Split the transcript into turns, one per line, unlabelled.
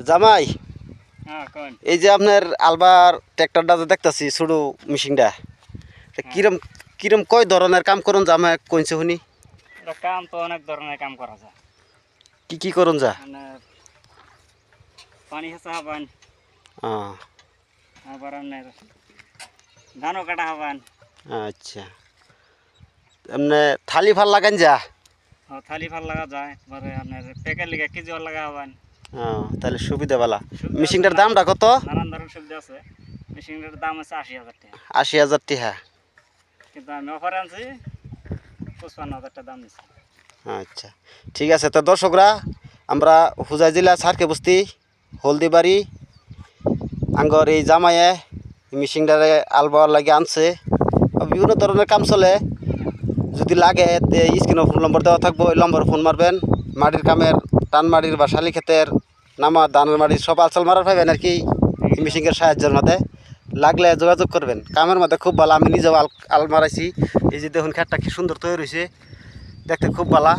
জামাই
হ্যাঁ কোন
এই যে আপনার আলবার ট্র্যাক্টরটা যে দেখতেছি ছোটো মেশিনটা কিরম কিরম কয় ধরনের কাম করুন জামাই কইছে শুনি
এটা কাম তো অনেক ধরনের কাম করা যায়
কি করুন যা
মানে পানি হেঁচা হবান আবার আপনার ধানও কাটা হবান
আচ্ছা এমনি থালি ভাল লাগান যা
থালি ফাল লাগা যায় পরে আপনার প্যাকের লিগে কেজি লাগা হবান
তাহলে সুবিধা বালা
সুবিধা আছে,
মেশিনটার দামটা কত
নানান ধরনের সুবিধা আছে মেশিনটার দাম আছে 80,000 টাকা
80,000 টাকা
কিন্তু আমি অফারে আনছি 55,000 টাকা দাম নিচ্ছি
আচ্ছা ঠিক আছে তো দর্শকরা আমরা হুজাই জেলা সারকে বস্তি হলদিবাড়ি আঙ্গর এই জামাইয়ে মেশিনটারে আলবার লাগে আনছে বিভিন্ন ধরনের কাম চলে যদি লাগে স্ক্রিনে ফোন নম্বর দেওয়া থাকবো ওই নম্বরে ফোন মারবেন মাটির কামের টান মাটির বা শালি ক্ষেতের নামা ধানের মাটির সব আলচাল মারার পাইবেন আর কি এই মেশিনের সাহায্যের মধ্যে লাগলে যোগাযোগ করবেন কামের মধ্যে খুব ভালো আমি নিজেও আল মারাইছি এই যে দেখুন খেতটা কি সুন্দর তৈরি হয়েছে দেখতে খুব ভালো